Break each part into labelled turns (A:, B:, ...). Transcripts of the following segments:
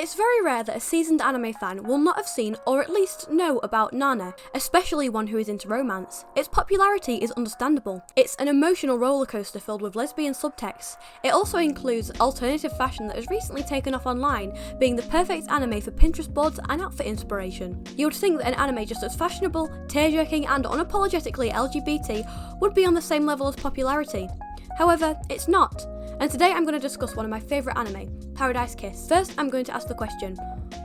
A: It's very rare that a seasoned anime fan will not have seen or at least know about Nana, especially one who is into romance. Its popularity is understandable. It's an emotional rollercoaster filled with lesbian subtext. It also includes alternative fashion that has recently taken off online, being the perfect anime for Pinterest boards and outfit inspiration. You would think that an anime just as fashionable, tear-jerking and unapologetically LGBT would be on the same level as popularity. However, it's not. And today I'm going to discuss one of my favourite anime, Paradise Kiss. First, I'm going to ask the question,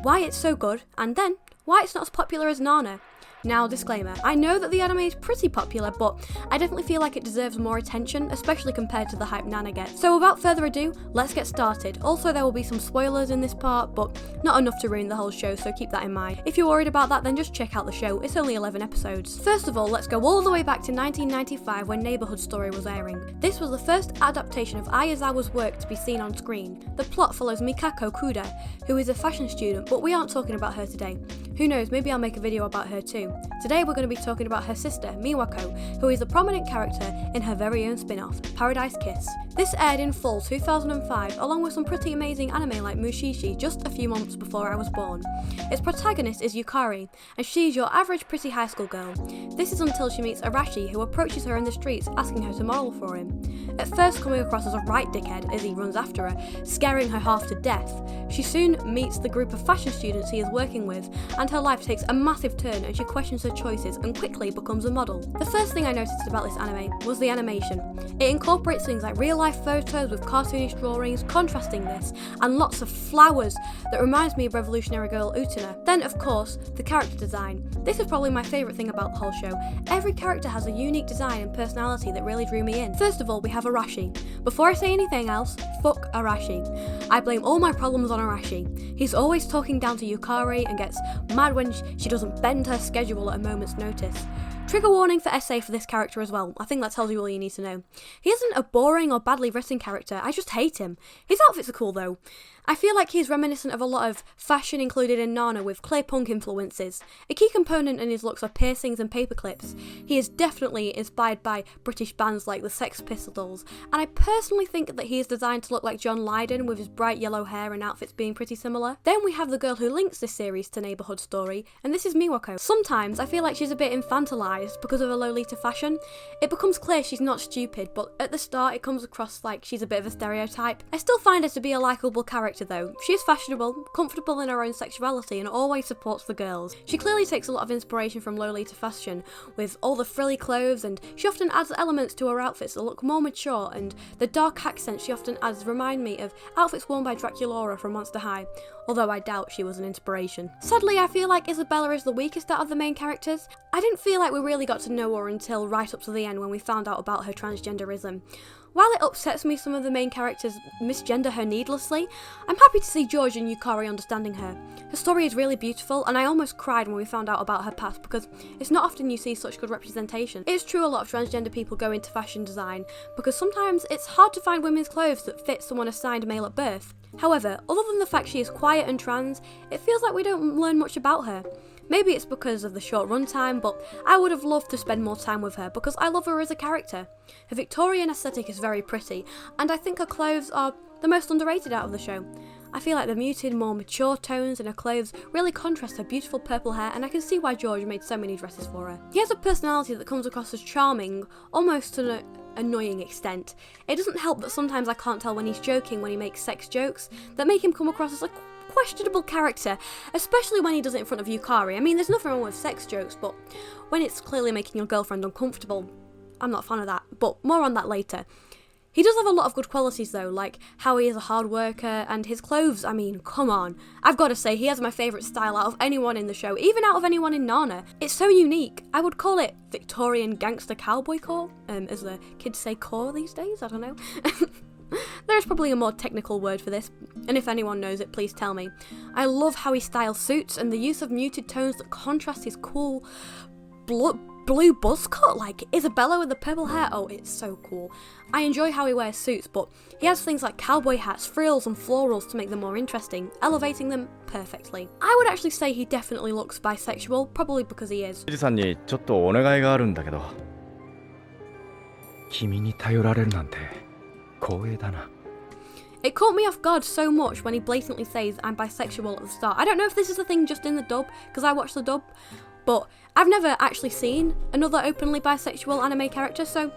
A: why it's so good, and then, why it's not as popular as Nana. Now, disclaimer, I know that the anime is pretty popular, but I definitely feel like it deserves more attention, especially compared to the hype Nana gets. So without further ado, let's get started. Also, there will be some spoilers in this part, but not enough to ruin the whole show, so keep that in mind. If you're worried about that, then just check out the show. It's only 11 episodes. First of all, let's go all the way back to 1995 when Neighborhood Story was airing. This was the first adaptation of Ayazawa's work to be seen on screen. The plot follows Mikako Kuda, who is a fashion student, but we aren't talking about her today. Who knows, maybe I'll make a video about her too. Today we're going to be talking about her sister, Miwako, who is a prominent character in her very own spin-off, Paradise Kiss. This aired in fall 2005, along with some pretty amazing anime like Mushishi just a few months before I was born. Its protagonist is Yukari, and she's your average pretty high school girl. This is until she meets Arashi, who approaches her in the streets asking her to model for him. At first coming across as a right dickhead as he runs after her, scaring her half to death, she soon meets the group of fashion students he is working with, and her life takes a massive turn and she questions her choices and quickly becomes a model. The first thing I noticed about this anime was the animation. It incorporates things like real life photos with cartoonish drawings contrasting this, and lots of flowers that reminds me of revolutionary girl Utena. Then of course, the character design. This is probably my favourite thing about the whole show. Every character has a unique design and personality that really drew me in. First of all, we have Arashi. Before I say anything else, fuck Arashi. I blame all my problems on Arashi. He's always talking down to Yukari and gets mad when she doesn't bend her schedule at a moment's notice. Trigger warning for SA for this character as well. I think that tells you all you need to know. He isn't a boring or badly written character, I just hate him. His outfits are cool though. I feel like he's reminiscent of a lot of fashion included in Nana with clay punk influences. A key component in his looks are piercings and paper clips. He is definitely inspired by British bands like the Sex Pistols, and I personally think that he is designed to look like John Lydon with his bright yellow hair and outfits being pretty similar. Then we have the girl who links this series to Neighborhood Story, and this is Miwako. Sometimes I feel like she's a bit infantilized because of her Lolita fashion. It becomes clear she's not stupid, but at the start it comes across like she's a bit of a stereotype. I still find her to be a likeable character though. She is fashionable, comfortable in her own sexuality, and always supports the girls. She clearly takes a lot of inspiration from Lolita fashion, with all the frilly clothes, and she often adds elements to her outfits that look more mature, and the dark accents she often adds remind me of outfits worn by Draculaura from Monster High, although I doubt she was an inspiration. Sadly, I feel like Isabella is the weakest out of the main characters. I didn't feel like we really got to know her until right up to the end when we found out about her transgenderism. While it upsets me some of the main characters misgender her needlessly, I'm happy to see George and Yukari understanding her. Her story is really beautiful, and I almost cried when we found out about her past because it's not often you see such good representation. It's true a lot of transgender people go into fashion design because sometimes it's hard to find women's clothes that fit someone assigned male at birth. However, other than the fact she is quiet and trans, it feels like we don't learn much about her. Maybe it's because of the short runtime, but I would have loved to spend more time with her because I love her as a character. Her Victorian aesthetic is very pretty, and I think her clothes are the most underrated out of the show. I feel like the muted, more mature tones in her clothes really contrast her beautiful purple hair, and I can see why George made so many dresses for her. He has a personality that comes across as charming, almost to an annoying extent. It doesn't help that sometimes I can't tell when he's joking when he makes sex jokes that make him come across as a questionable character, especially when he does it in front of Yukari. I mean, there's nothing wrong with sex jokes, but when it's clearly making your girlfriend uncomfortable, I'm not a fan of that, but more on that later. He does have a lot of good qualities though, like how he is a hard worker, and his clothes, I mean, come on. I've got to say, he has my favourite style out of anyone in the show, even out of anyone in Nana. It's so unique. I would call it Victorian gangster cowboy core, as the kids say core these days, I don't know. There's probably a more technical word for this, and if anyone knows it, please tell me. I love how he styles suits and the use of muted tones that contrast his cool blue buzz cut, like Isabella with the purple hair. Oh, it's so cool. I enjoy how he wears suits, but he has things like cowboy hats, frills and florals to make them more interesting, elevating them perfectly. I would actually say he definitely looks bisexual, probably because he is.
B: さんにちょっとお願いがあるんだけど、君に頼られるなんて光栄だな。
A: It caught me off guard so much when he blatantly says I'm bisexual at the start. I don't know if this is a thing just in the dub, because I watched the dub, but I've never actually seen another openly bisexual anime character, so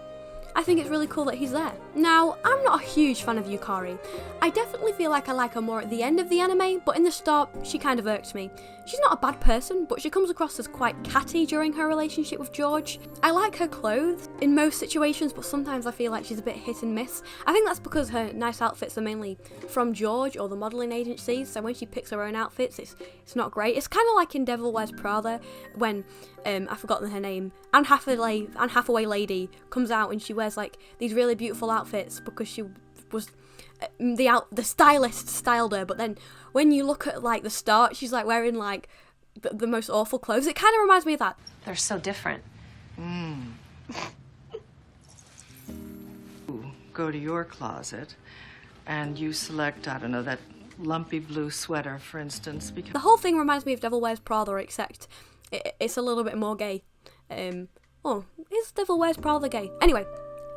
A: I think it's really cool that he's there. Now, I'm not a huge fan of Yukari. I definitely feel like I like her more at the end of the anime, but in the start, she kind of irked me. She's not a bad person, but she comes across as quite catty during her relationship with George. I like her clothes in most situations, but sometimes I feel like she's a bit hit and miss. I think that's because her nice outfits are mainly from George or the modelling agencies, so when she picks her own outfits, it's not great. It's kind of like in Devil Wears Prada, when, I've forgotten her name, Anne Hathaway lady comes out and she wears like these really beautiful outfits because she was the stylist styled her, but then when you look at like the start, she's like wearing like the most awful clothes. It kind of reminds me of that.
C: They're so different.
D: Go to your closet and you select, I don't know, that lumpy blue sweater, for instance, because
A: The whole thing reminds me of Devil Wears Prada, except it's a little bit more gay. Is Devil Wears Prada gay? Anyway,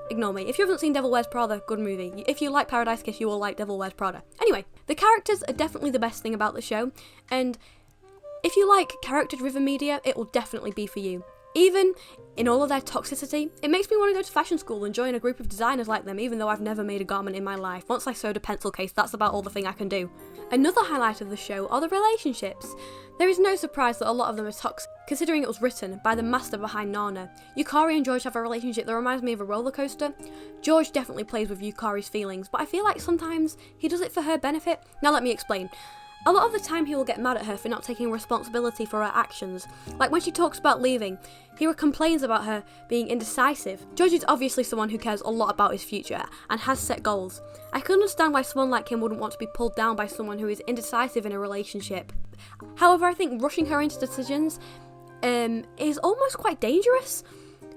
A: ignore me. If you haven't seen Devil Wears Prada, good movie. If you like Paradise Kiss, you will like Devil Wears Prada. Anyway, the characters are definitely the best thing about the show, and if you like character-driven media, it will definitely be for you. Even in all of their toxicity, it makes me want to go to fashion school and join a group of designers like them, even though I've never made a garment in my life. Once I sewed a pencil case, that's about all the thing I can do. Another highlight of the show are the relationships. There is no surprise that a lot of them are toxic, considering it was written by the master behind Nana. Yukari and George have a relationship that reminds me of a roller coaster. George definitely plays with Yukari's feelings, but I feel like sometimes he does it for her benefit. Now let me explain. A lot of the time he will get mad at her for not taking responsibility for her actions. Like when she talks about leaving, he complains about her being indecisive. George is obviously someone who cares a lot about his future and has set goals. I can understand why someone like him wouldn't want to be pulled down by someone who is indecisive in a relationship. However, I think rushing her into decisions is almost quite dangerous.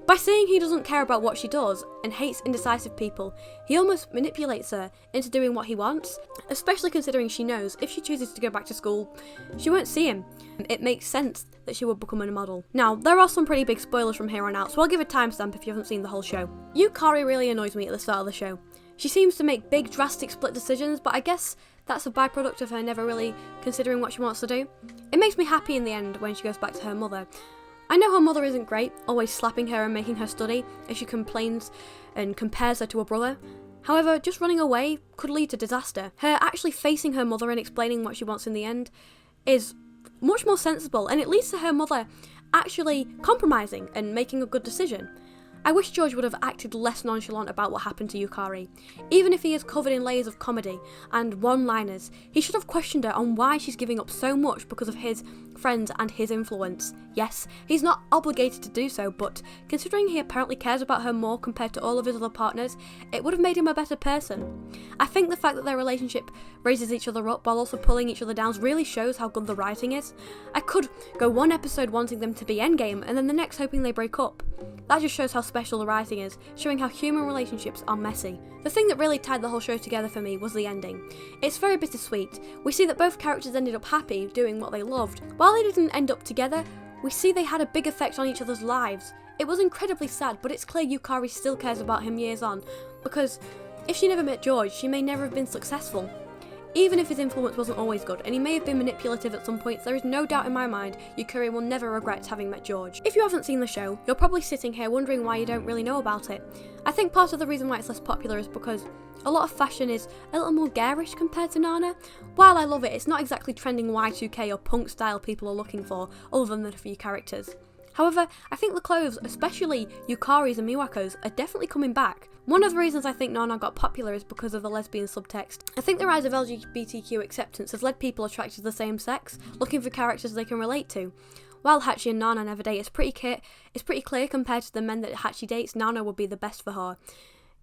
A: By saying he doesn't care about what she does and hates indecisive people, he almost manipulates her into doing what he wants, especially considering she knows if she chooses to go back to school, she won't see him. It makes sense that she would become a model. Now, there are some pretty big spoilers from here on out, so I'll give a timestamp if you haven't seen the whole show. Yukari really annoys me at the start of the show. She seems to make big, drastic split decisions, but I guess that's a byproduct of her never really considering what she wants to do. It makes me happy in the end when she goes back to her mother. I know her mother isn't great, always slapping her and making her study as she complains and compares her to her brother. However, just running away could lead to disaster. Her actually facing her mother and explaining what she wants in the end is much more sensible, and it leads to her mother actually compromising and making a good decision. I wish George would have acted less nonchalant about what happened to Yukari. Even if he is covered in layers of comedy and one-liners, he should have questioned her on why she's giving up so much because of his friends and his influence. Yes, he's not obligated to do so, but considering he apparently cares about her more compared to all of his other partners, it would have made him a better person. I think the fact that their relationship raises each other up while also pulling each other down really shows how good the writing is. I could go one episode wanting them to be endgame and then the next hoping they break up. That just shows how special the writing is, showing how human relationships are messy. The thing that really tied the whole show together for me was the ending. It's very bittersweet. We see that both characters ended up happy, doing what they loved. While they didn't end up together, we see they had a big effect on each other's lives. It was incredibly sad, but it's clear Yukari still cares about him years on, because if she never met George, she may never have been successful. Even if his influence wasn't always good, and he may have been manipulative at some points, there is no doubt in my mind Yukari will never regret having met George. If you haven't seen the show, you're probably sitting here wondering why you don't really know about it. I think part of the reason why it's less popular is because a lot of fashion is a little more garish compared to Nana. While I love it, it's not exactly trending Y2K or punk style people are looking for, other than the few characters. However, I think the clothes, especially Yukari's and Miwako's, are definitely coming back. One of the reasons I think Nana got popular is because of the lesbian subtext. I think the rise of LGBTQ acceptance has led people attracted to the same sex, looking for characters they can relate to. While Hachi and Nana never date, it's pretty clear compared to the men that Hachi dates, Nana would be the best for her.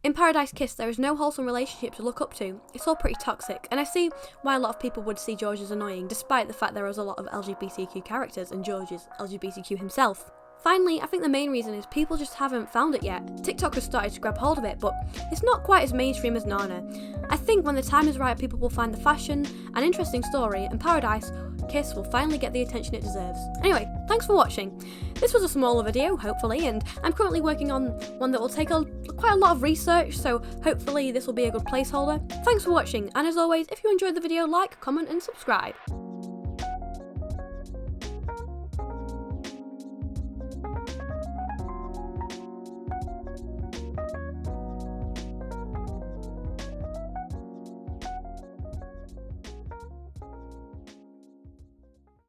A: In Paradise Kiss, there is no wholesome relationship to look up to. It's all pretty toxic, and I see why a lot of people would see George as annoying, despite the fact there is a lot of LGBTQ characters and George is LGBTQ himself. Finally, I think the main reason is people just haven't found it yet. TikTok has started to grab hold of it, but it's not quite as mainstream as Nana. I think when the time is right, people will find the fashion, an interesting story, and Paradise kiss will finally get the attention it deserves. Anyway, thanks for watching. This was a smaller video, hopefully, and I'm currently working on one that will take quite a lot of research, so hopefully this will be a good placeholder. Thanks for watching, and as always, if you enjoyed the video, like, comment and subscribe.